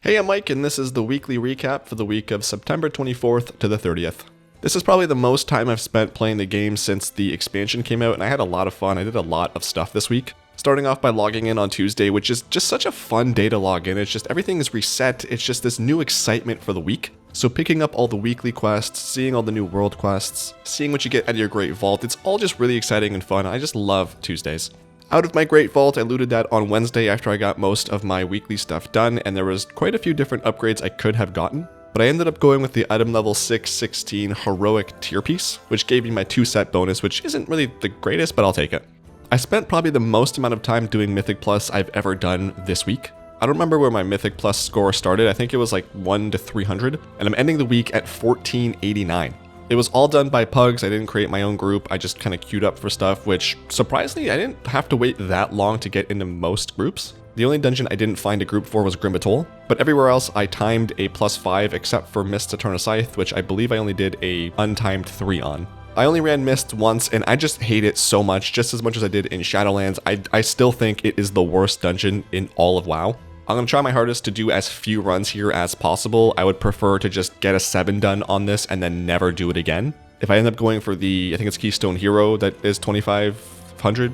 Hey, I'm Mike, and this is the weekly recap for the week of September 24th to the 30th. This is probably the most time I've spent playing the game since the expansion came out, and I had a lot of fun. I did a lot of stuff this week. Starting off by logging in on Tuesday, which is just such a fun day to log in. It's just everything is reset. It's just this new excitement for the week. So picking up all the weekly quests, seeing all the new world quests, seeing what you get out of your Great Vault, it's all just really exciting and fun. I just love Tuesdays. Out of my Great Vault, I looted that on Wednesday after I got most of my weekly stuff done, and there was quite a few different upgrades I could have gotten. But I ended up going with the item level 616 Heroic Tier Piece, which gave me my 2-set bonus, which isn't really the greatest, but I'll take it. I spent probably the most amount of time doing Mythic Plus I've ever done this week. I don't remember where my Mythic Plus score started. I think it was like 1 to 300, and I'm ending the week at 1489. It was all done by Pugs. I didn't create my own group. I just kind of queued up for stuff, which surprisingly, I didn't have to wait that long to get into most groups. The only dungeon I didn't find a group for was Grimbatol, but everywhere else I timed a +5 except for Mist Eternal Scythe, which I believe I only did a untimed 3 on. I only ran Mist once, and I just hate it so much, just as much as I did in Shadowlands. I still think it is the worst dungeon in all of WoW. I'm going to try my hardest to do as few runs here as possible. I would prefer to just get a 7 done on this and then never do it again. If I end up going for the, I think it's Keystone Hero that is 2500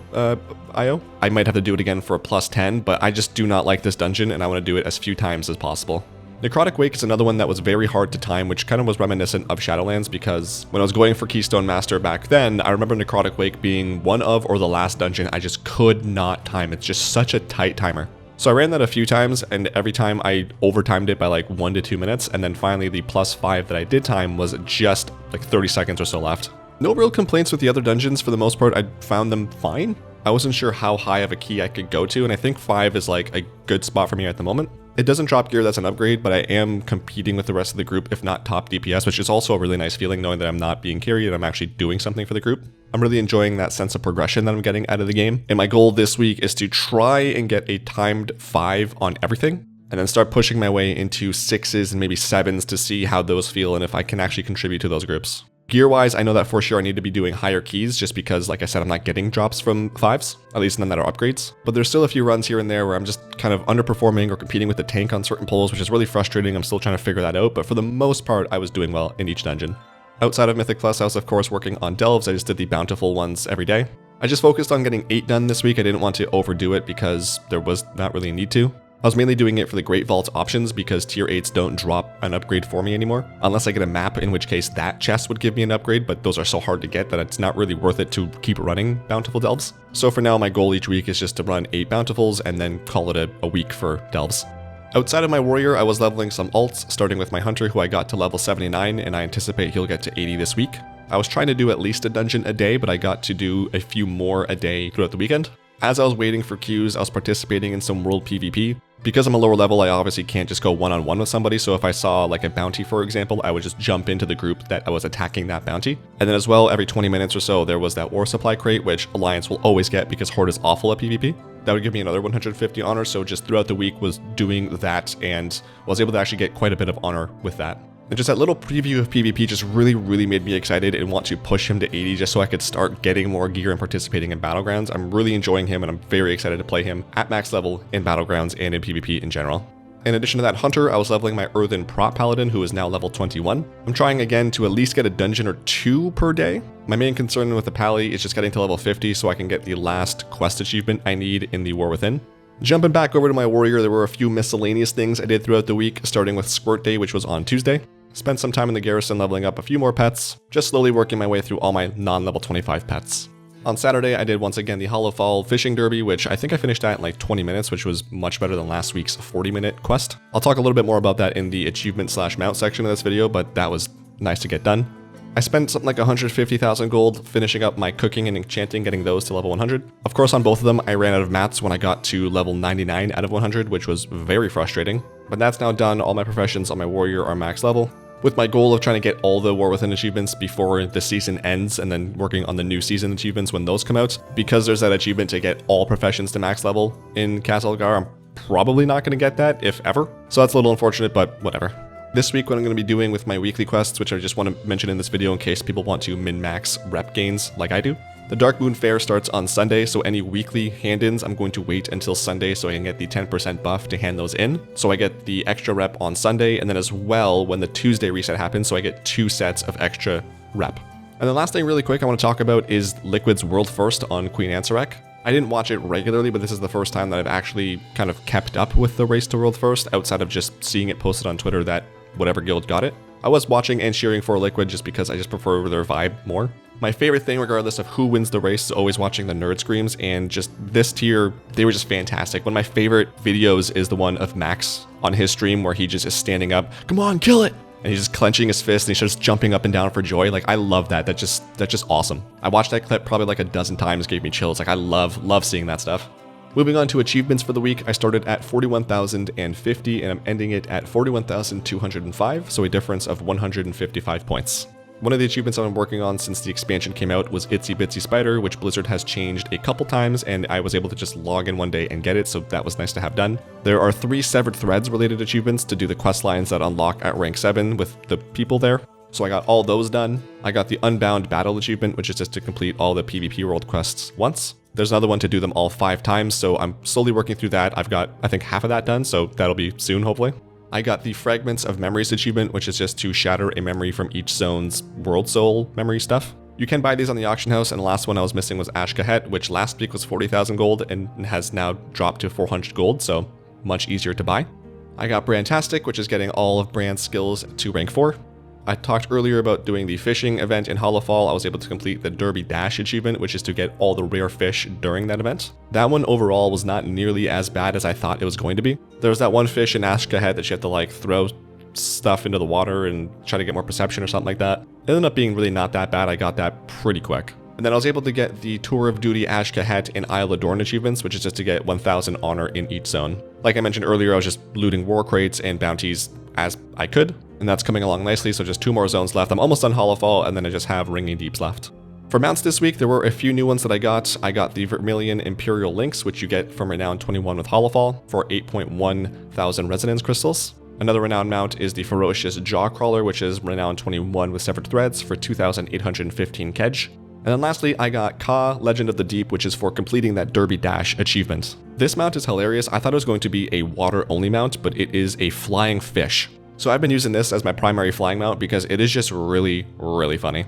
IO, I might have to do it again for a +10, but I just do not like this dungeon and I want to do it as few times as possible. Necrotic Wake is another one that was very hard to time, which kind of was reminiscent of Shadowlands, because when I was going for Keystone Master back then, I remember Necrotic Wake being one of or the last dungeon I just could not time. It's just such a tight timer. So I ran that a few times, and every time I overtimed it by like 1 to 2 minutes, and then finally the +5 that I did time was just like 30 seconds or so left. No real complaints with the other dungeons. For the most part, I found them fine. I wasn't sure how high of a key I could go to, and I think 5 is like a good spot for me at the moment. It doesn't drop gear, that's an upgrade, but I am competing with the rest of the group, if not top DPS, which is also a really nice feeling knowing that I'm not being carried and I'm actually doing something for the group. I'm really enjoying that sense of progression that I'm getting out of the game. And my goal this week is to try and get a timed 5 on everything, and then start pushing my way into 6s and maybe 7s to see how those feel and if I can actually contribute to those groups. Gear-wise, I know that for sure I need to be doing higher keys just because, like I said, I'm not getting drops from 5s, at least none that are upgrades. But there's still a few runs here and there where I'm just kind of underperforming or competing with the tank on certain pulls, which is really frustrating. I'm still trying to figure that out, but for the most part, I was doing well in each dungeon. Outside of Mythic Plus, I was of course working on Delves. I just did the bountiful ones every day. I just focused on getting 8 done this week. I didn't want to overdo it because there was not really a need to. I was mainly doing it for the Great Vault options because tier 8s don't drop an upgrade for me anymore, unless I get a map, in which case that chest would give me an upgrade, but those are so hard to get that it's not really worth it to keep running Bountiful Delves. So for now, my goal each week is just to run 8 Bountifuls and then call it a week for Delves. Outside of my warrior, I was leveling some alts, starting with my hunter who I got to level 79, and I anticipate he'll get to 80 this week. I was trying to do at least a dungeon a day, but I got to do a few more a day throughout the weekend. As I was waiting for queues, I was participating in some world PvP. Because I'm a lower level, I obviously can't just go one-on-one with somebody, so if I saw like a bounty, for example, I would just jump into the group that I was attacking that bounty. And then as well, every 20 minutes or so, there was that War Supply crate, which Alliance will always get because Horde is awful at PvP. That would give me another 150 honor, so just throughout the week was doing that and was able to actually get quite a bit of honor with that. And just that little preview of PvP just really made me excited and want to push him to 80 just so I could start getting more gear and participating in Battlegrounds. I'm really enjoying him and I'm very excited to play him at max level in Battlegrounds and in PvP in general. In addition to that hunter, I was leveling my Earthen Prot Paladin, who is now level 21. I'm trying again to at least get a dungeon or 2 per day. My main concern with the Pally is just getting to level 50 so I can get the last quest achievement I need in the War Within. Jumping back over to my warrior, there were a few miscellaneous things I did throughout the week, starting with Squirt Day, which was on Tuesday. Spent some time in the garrison leveling up a few more pets, just slowly working my way through all my non-level 25 pets. On Saturday, I did once again the Hollowfall Fishing Derby, which I think I finished at in like 20 minutes, which was much better than last week's 40-minute quest. I'll talk a little bit more about that in the achievement/mount section of this video, but that was nice to get done. I spent something like 150,000 gold finishing up my cooking and enchanting, getting those to level 100. Of course, on both of them, I ran out of mats when I got to level 99 out of 100, which was very frustrating. But that's now done. All my professions on my warrior are max level, with my goal of trying to get all the War Within achievements before the season ends and then working on the new season achievements when those come out. Because there's that achievement to get all professions to max level in Castle Elgar, I'm probably not going to get that, if ever. So that's a little unfortunate, but whatever. This week, what I'm going to be doing with my weekly quests, which I just want to mention in this video in case people want to min-max rep gains like I do. The Dark Moon Fair starts on Sunday, so any weekly hand-ins, I'm going to wait until Sunday so I can get the 10% buff to hand those in. So I get the extra rep on Sunday, and then as well, when the Tuesday reset happens, so I get 2 sets of extra rep. And the last thing really quick I want to talk about is Liquid's World First on Queen Ansarek. I didn't watch it regularly, but this is the first time that I've actually kind of kept up with the race to World First, outside of just seeing it posted on Twitter that whatever guild got it. I was watching and cheering for Liquid just because I just prefer their vibe more. My favorite thing, regardless of who wins the race, is always watching the nerd screams, and just this tier, they were just fantastic. One of my favorite videos is the one of Max on his stream where he just is standing up, come on, kill it! And he's just clenching his fist and he's just jumping up and down for joy. Like, I love that. That's just awesome. I watched that clip probably like a dozen times, gave me chills. Like, I love seeing that stuff. Moving on to achievements for the week, I started at 41,050 and I'm ending it at 41,205, so a difference of 155 points. One of the achievements I've been working on since the expansion came out was Itsy Bitsy Spider, which Blizzard has changed a couple times, and I was able to just log in one day and get it, so that was nice to have done. There are 3 Severed Threads related achievements to do the quest lines that unlock at rank 7 with the people there. So I got all those done. I got the Unbound Battle achievement, which is just to complete all the PvP world quests once. There's another one to do them all 5 times, so I'm slowly working through that. I've got, I think, half of that done, so that'll be soon, hopefully. I got the Fragments of Memories achievement, which is just to shatter a memory from each zone's World Soul memory stuff. You can buy these on the auction house, and the last one I was missing was Ashkahet, which last week was 40,000 gold and has now dropped to 400 gold, so much easier to buy. I got Brandtastic, which is getting all of Brand's skills to rank 4. I talked earlier about doing the fishing event in Hollowfall. I was able to complete the Derby Dash achievement, which is to get all the rare fish during that event. That one overall was not nearly as bad as I thought it was going to be. There was that one fish in Ashkahet that you have to like throw stuff into the water and try to get more perception or something like that. It ended up being really not that bad. I got that pretty quick. And then I was able to get the Tour of Duty Ashkahet and Isle Adorn achievements, which is just to get 1,000 honor in each zone. Like I mentioned earlier, I was just looting war crates and bounties as I could, and that's coming along nicely, so just 2 more zones left. I'm almost done Hollowfall, and then I just have Ringing Deeps left. For mounts this week, there were a few new ones that I got. I got the Vermilion Imperial Lynx, which you get from Renown 21 with Hollowfall for 8.1 thousand Resonance Crystals. Another Renown mount is the Ferocious Jawcrawler, which is Renown 21 with Severed Threads for 2,815 Kedge. And then lastly, I got Ka, Legend of the Deep, which is for completing that Derby Dash achievement. This mount is hilarious. I thought it was going to be a water-only mount, but it is a flying fish. So I've been using this as my primary flying mount because it is just really funny.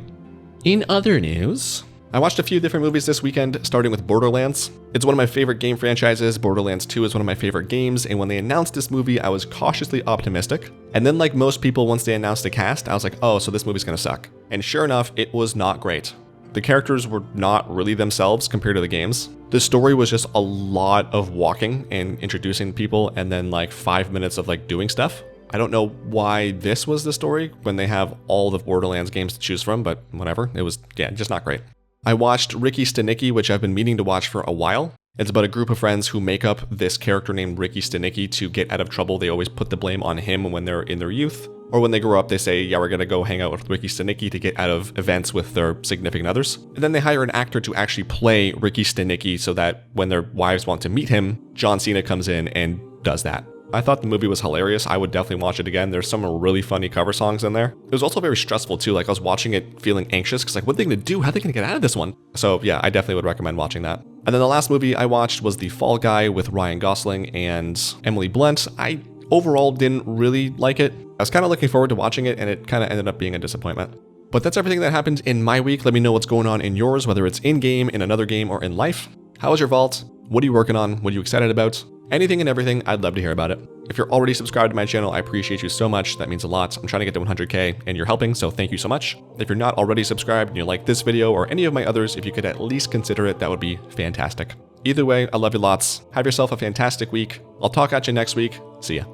In other news, I watched a few different movies this weekend, starting with Borderlands. It's one of my favorite game franchises. Borderlands 2 is one of my favorite games, and when they announced this movie, I was cautiously optimistic. And then like most people, once they announced the cast, I was like, oh, so this movie's gonna suck. And sure enough, it was not great. The characters were not really themselves compared to the games. The story was just a lot of walking and introducing people and then like 5 minutes of like doing stuff. I don't know why this was the story when they have all the Borderlands games to choose from, but whatever. It was, yeah, just not great. I watched Ricky Stenicki, which I've been meaning to watch for a while. It's about a group of friends who make up this character named Ricky Stenicki to get out of trouble. They always put the blame on him when they're in their youth. Or when they grow up, they say, yeah, we're gonna go hang out with Ricky Stenicki to get out of events with their significant others. And then they hire an actor to actually play Ricky Stenicki so that when their wives want to meet him, John Cena comes in and does that. I thought the movie was hilarious. I would definitely watch it again. There's some really funny cover songs in there. It was also very stressful too. Like I was watching it feeling anxious because like, what are they gonna do? How are they gonna get out of this one? So yeah, I definitely would recommend watching that. And then the last movie I watched was The Fall Guy with Ryan Gosling and Emily Blunt. I overall didn't really like it. I was kind of looking forward to watching it and it kind of ended up being a disappointment. But that's everything that happened in my week. Let me know what's going on in yours, whether it's in-game, in another game, or in life. How was your vault? What are you working on? What are you excited about? Anything and everything, I'd love to hear about it. If you're already subscribed to my channel, I appreciate you so much. That means a lot. I'm trying to get to 100K and you're helping, so thank you so much. If you're not already subscribed and you like this video or any of my others, if you could at least consider it, that would be fantastic. Either way, I love you lots. Have yourself a fantastic week. I'll talk at you next week. See ya.